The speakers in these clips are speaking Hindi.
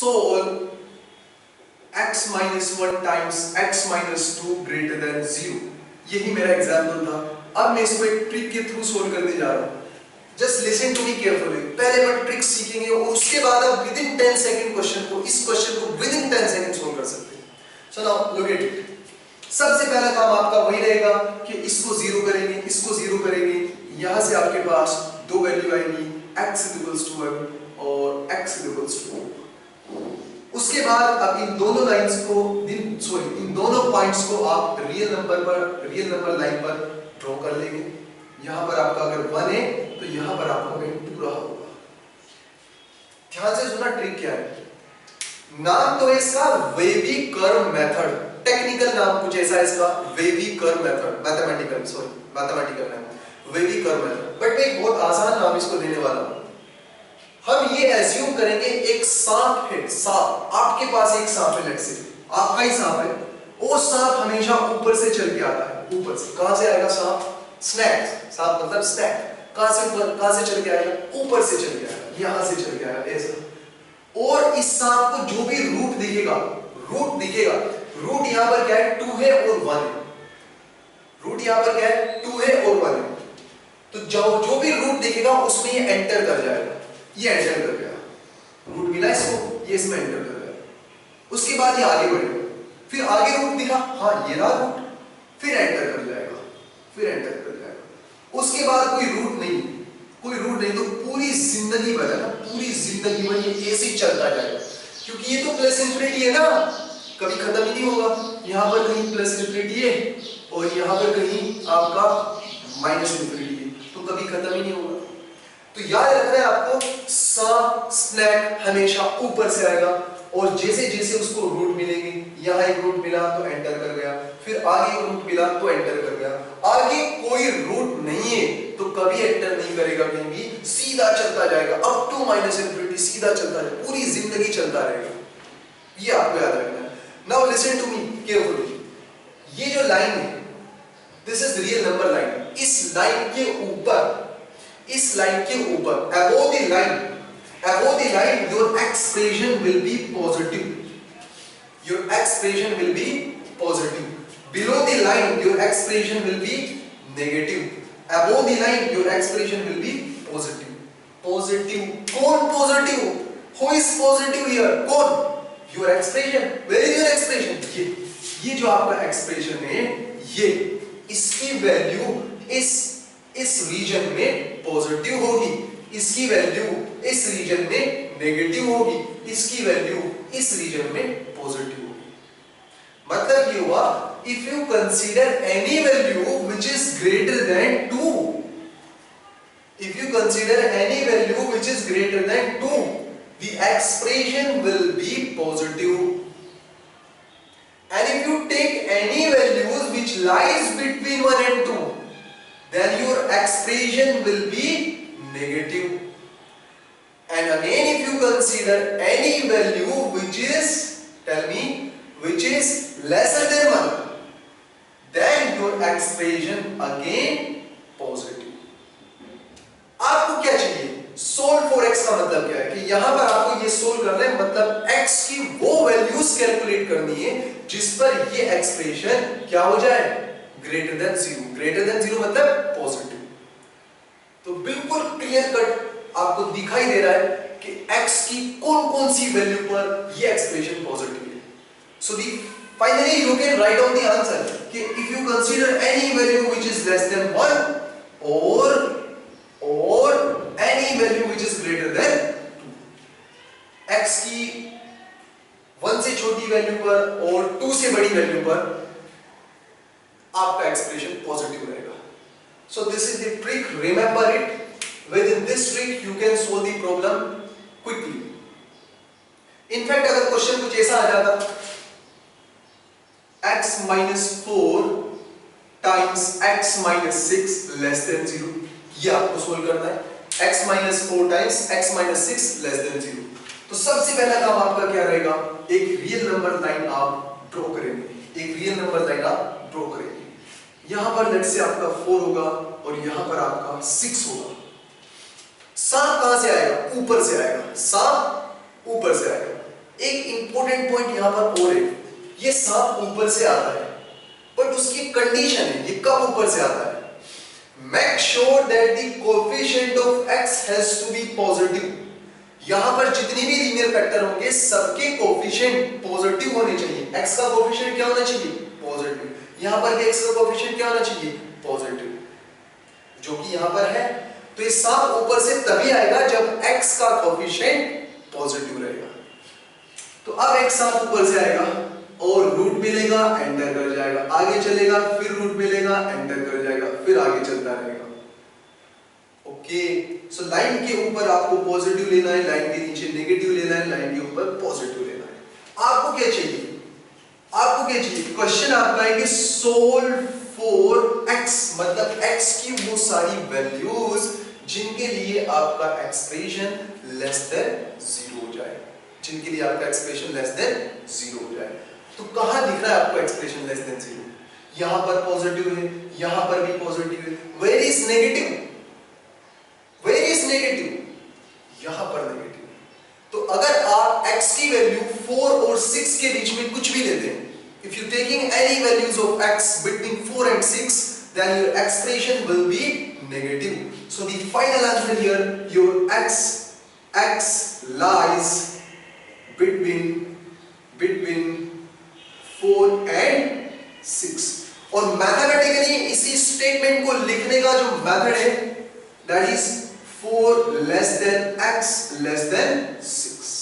Solve x minus 1 times x minus 2 greater than 0। यही मेरा एग्जाम्पल था। अब मैं इसको एक ट्रिक के थ्रू सोल्व करने जा रहा हूँ। Just listen to me carefully. पहले हम ट्रिक सीखेंगे और उसके बाद आप विद इन 10 सेकंड इस क्वेश्चन को विद इन 10 सेकंड सोल्व कर सकते हैं। So now look at it. सबसे पहला काम आपका वही रहेगा कि इसको जीरो करेंगे, इसको जीरो करेंगे। यहां से आपके पास दो वैल्यू आएंगी, x = 1 और x = 2। उसके बाद अब इन दोनों लाइंस को इन दोनों पॉइंट्स को आप रियल नंबर लाइन पर ड्रॉ कर लेंगे। यहां पर आपका अगर 1 है तो यहां पर आपका कहीं 2 रहा होगा। ध्यान से सुनना, ट्रिक क्या है। नाम तो इसका वेवी कर्व मेथड, टेक्निकल नाम कुछ ऐसा है इसका, वेवी कर्व मेथड, मैथमेटिकल नाम वेवी कर्व मेथड। बट मैं एक बहुत आसान नाम इसको देने वाला हूं। हम ये एज्यूम करेंगे एक सांप है, सांप आपके पास एक सांप है, लेट्स से आपका ही सांप है। वो सांप हमेशा ऊपर से चल के आता है, ऊपर से। कहां से आएगा सांप? स्नैक, सांप मतलब स्नैक। कहां से चल के आएगा? ऊपर से चल के आएगा, यहां से चल के आएगा ऐसा। और इस सांप को जो भी रूट दिखेगा, रूट यहां पर क्या है? 2 है और 1 है। रूट यहां पर क्या है? 2 है और 1 है। तो जो भी रूट दिखेगा उसमें ये एंटर कर जाएगा। ये एंटर कर गया, रूट मिला इसको, ये इसमें एंटर कर गया। उसके बाद ये आगे बढ़ेगा, फिर आगे रूट दिखा, हाँ ये रहा रूट, फिर एंटर कर जाएगा। उसके बाद कोई रूट नहीं तो पूरी जिंदगी भर है ना, पूरी जिंदगी भर ये ऐसे ही चलता जाएगा। क्योंकि ये तो प्लस इंफिनिटी है ना, कभी खत्म ही नहीं होगा। यहां पर कहीं प्लस इंफिनिटी है और यहां पर कहीं आपका माइनस इंफिनिटी है, तो कभी खत्म ही नहीं होगा। तो याद रखना है आपको, सांप स्नैक हमेशा ऊपर से आएगा और जैसे जैसे उसको रूट मिलेंगे, यहां एक रूट मिला तो एंटर कर गया, फिर आगे एक रूट मिला तो एंटर कर गया। आगे कोई रूट नहीं है तो कभी एंटर नहीं करेगा, कहीं भी सीधा चलता जाएगा अप टू माइनस इंफिनिटी, सीधा चलता जाएगा, पूरी जिंदगी चलता रहेगा। ये आपको याद रखना है। Now listen to me carefully. ये जो लाइन है, this is real number line. इस लाइन के ऊपर above the line your expression will be positive. Below the line your expression will be negative. Above the line your expression will be positive. कौन positive? Who is positive here? कौन? Your expression. Where is your expression? ये जो आपका expression है, ये इसकी वैल्यू इस रीजन में पॉजिटिव होगी, इसकी वैल्यू इस रीजन में नेगेटिव होगी, इसकी वैल्यू इस रीजन में पॉजिटिव होगी। मतलब ये हुआ, if you consider any value which is greater than 2, the expression will be positive. And if you take any values which lies between 1 and 2, then your expression will be negative. And again, if you consider any value which is, tell me, which is lesser than 1, then your expression again positive. आपको क्या चाहिए? सोल्व फॉर x का मतलब क्या है कि यहां पर आपको ये सोल्व करना है, मतलब x की वो वैल्यूज कैलकुलेट करनी है जिस पर ये एक्सप्रेशन क्या हो जाए? ग्रेटर देन 0 मतलब पॉजिटिव। तो बिल्कुल क्लियर कट आपको दिखाई दे रहा है कि x की कौन सी वैल्यू पर ये एक्सप्रेशन पॉजिटिव है। So finally you can write down the answer कि if you consider any value which is less than 1 or any value which is greater than 2, x की 1 से छोटी वैल्यू पर और 2 से बड़ी वैल्यू पर आपका एक्सप्रेशन पॉजिटिव रहेगा। So this is the trick, remember it. Within this trick you can solve the problem quickly. In fact अगर क्वेश्चन कुछ ऐसा आ जाता, x minus 4 times x minus 6 less than 0, ये आपको सोल्व करना है। x minus 4 times x minus 6 less than 0। तो सबसे पहला काम आपका क्या रहेगा? एक रियल नंबर लाइन आप ड्रॉ करेंगे, यहां पर लेट्स से आपका 4 होगा और यहां पर आपका 6 होगा। सांप कहां से आएगा? ऊपर से आएगा, सांप ऊपर से आएगा। एक इंपॉर्टेंट पॉइंट यहाँ पर और है, ये सांप ऊपर से आता है, बट उसकी कंडीशन है, ये कब ऊपर से आता है? Make sure that the coefficient of x has to be positive. यहां पर जितनी भी लीनियर फैक्टर होंगे सबके कोएफिशिएंट पॉजिटिव होने चाहिए। x का कोएफिशिएंट क्या होना चाहिए? पॉजिटिव। यहां पर भी x का कोएफिशिएंट क्या होना चाहिए? पॉजिटिव, जो कि यहां पर है। तो ये सांप ऊपर से तभी आएगा जब x का कोएफिशिएंट पॉजिटिव रहेगा। तो अब एक सांप ऊपर से आएगा और रूट मिलेगा, एंटर कर जाएगा, आगे चलेगा, फिर रूट मिलेगा, एंटर कर जाएगा, फिर आगे चलता रहेगा। ओके, सो लाइन के ऊपर आपको पॉजिटिव लेना है, लाइन के नीचे नेगेटिव लेना है, लाइन के ऊपर पॉजिटिव लेना है। आपको क्या चाहिए? आपको क्या चाहिए? क्वेश्चन आपका है कि सोल्व फॉर x, मतलब x की वो सारी वैल्यूज जिनके लिए आपका एक्सप्रेशन लेस देन 0 हो जाए, जिनके लिए आपका एक्सप्रेशन लेस देन 0 हो जाए। तो कहां दिख रहा है आपको एक्सप्रेशन लेस देन 0? यहां पर पॉजिटिव है, यहां पर भी पॉजिटिव है। Where is negative? Where is negative? यहां पर नेगेटिव। तो अगर आप x की वैल्यू 4 और 6 के बीच में कुछ भी लेते हैं, if you taking any values of x between 4 and 6, then your expression will be negative. So the final answer here, your x lies between 4 and 6। और मैथमेटिकली इसी स्टेटमेंट को लिखने का जो मेथड है, that is 4 less than x less than 6।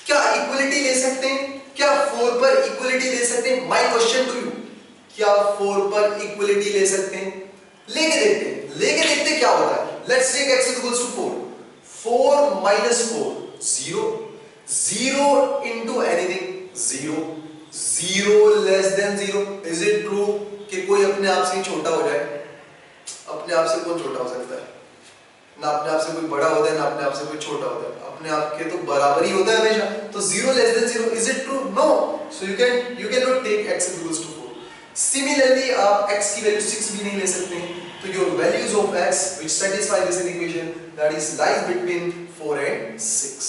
क्या इक्वलिटी ले सकते हैं? क्या 4 पर इक्वलिटी ले सकते हैं? माय क्वेश्चन टू यू, क्या 4 पर इक्वलिटी ले सकते हैं? लेके देखते क्या होता है। Let's take x equals to 4, 4 minus 4 0, 0 into anything 0, 0 less than 0। Is it true कि कोई अपने आप से ही छोटा हो जाए? अपने आप से कौन छोटा हो सकता है? ना अपने आप से कोई बड़ा होता है, ना अपने आप से कोई छोटा होता है। अपने आप के तो बराबर ही होता है हमेशा। तो 0 less than 0, is it true? No. So you cannot take x equals to 4. Similarly, आप x की वैल्यू 6 भी नहीं ले सकते हैं। तो your values of x which satisfy this equation, that is lies between 4 and 6।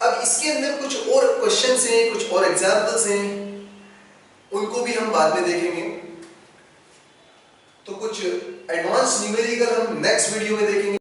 अब इसके अंदर कुछ और क्वेश्चंस हैं, कुछ और एग्जांपल्स हैं, उनको भी हम बाद में देखेंगे। तो कुछ एडवांस न्यूमेरिकल हम नेक्स्ट वीडियो में देखेंगे।